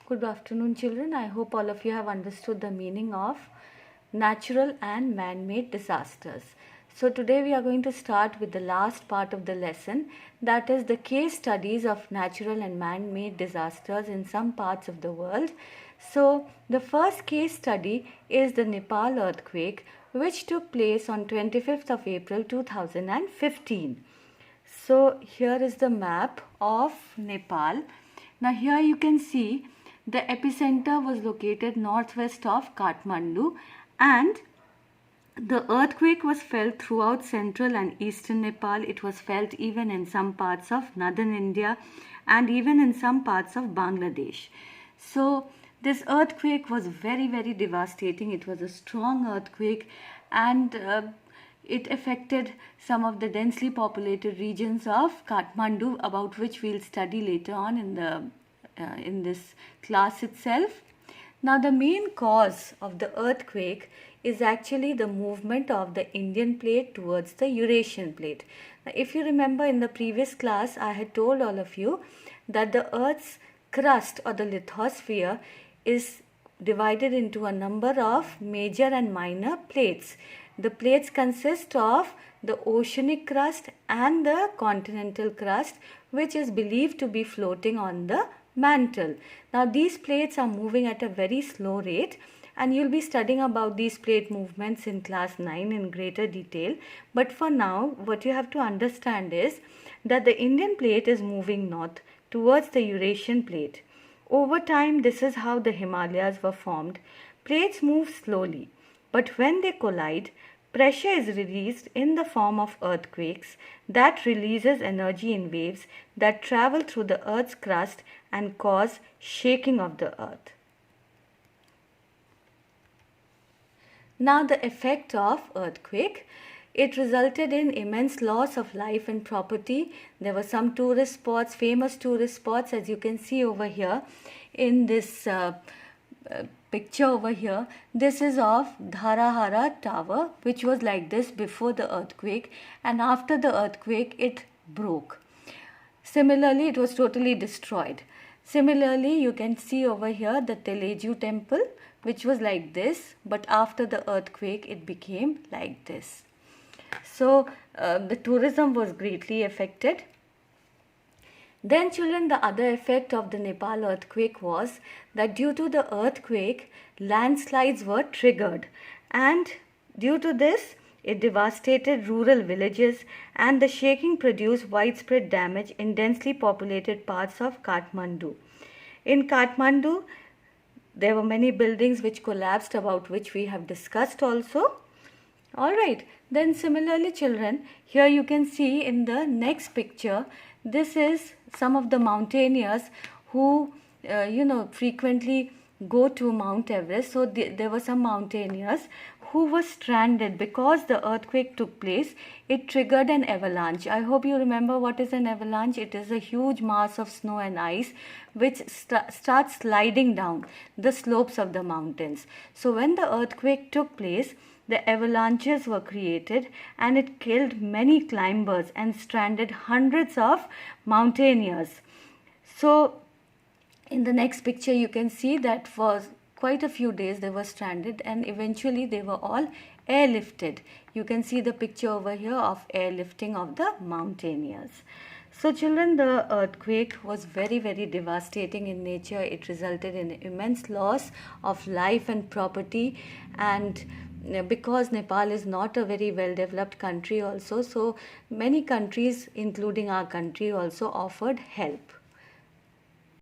Good afternoon, children. I hope all of you have understood the meaning of natural and man-made disasters. So today we are going to start with the last part of the lesson, that is the case studies of natural and man-made disasters in some parts of the world. So the first case study is the Nepal earthquake, which took place on 25th of April 2015. So here is the map of Nepal. Now here you can see the epicenter was located northwest of Kathmandu, and the earthquake was felt throughout central and eastern Nepal. It was felt even in some parts of northern India and even in some parts of Bangladesh. So this earthquake was very devastating. It was a strong earthquake, and it affected some of the densely populated regions of Kathmandu, about which we'll study later on in this class itself. Now the main cause of the earthquake is actually the movement of the Indian plate towards the Eurasian plate. Now, if you remember, in the previous class I had told all of you that the Earth's crust or the lithosphere is divided into a number of major and minor plates. The plates consist of the oceanic crust and the continental crust, which is believed to be floating on the mantle. Now these plates are moving at a very slow rate, and you'll be studying about these plate movements in class 9 in greater detail. But for now, what you have to understand is that the Indian plate is moving north towards the Eurasian plate. Over time, this is how the Himalayas were formed. Plates move slowly, but when they collide, pressure is released in the form of earthquakes that releases energy in waves that travel through the Earth's crust and cause shaking of the Earth. Now the effect of earthquake. It resulted in immense loss of life and property. There were some tourist spots, famous tourist spots, as you can see over here in this picture over here. This is of Dharahara Tower, which was like this before the earthquake, and after the earthquake it broke. Similarly, it was totally destroyed. Similarly, you can see over here the Teleju temple, which was like this, but after the earthquake it became like this. So the tourism was greatly affected. Then children, the other effect of the Nepal earthquake was that due to the earthquake, landslides were triggered, and due to this, it devastated rural villages, and the shaking produced widespread damage in densely populated parts of Kathmandu. In Kathmandu, there were many buildings which collapsed, about which we have discussed also. Alright, then similarly children, here you can see in the next picture, this is some of the mountaineers who frequently go to Mount Everest. So there were some mountaineers who were stranded because the earthquake took place. It triggered an avalanche. I hope you remember what is an avalanche. It is a huge mass of snow and ice which starts sliding down the slopes of the mountains. So when the earthquake took place, the avalanches were created, and it killed many climbers and stranded hundreds of mountaineers. So in the next picture you can see that for quite a few days they were stranded, and eventually they were all airlifted. You can see the picture over here of airlifting of the mountaineers. So children, the earthquake was very devastating in nature. It resulted in immense loss of life and property, and because Nepal is not a very well developed country also, so many countries including our country also offered help.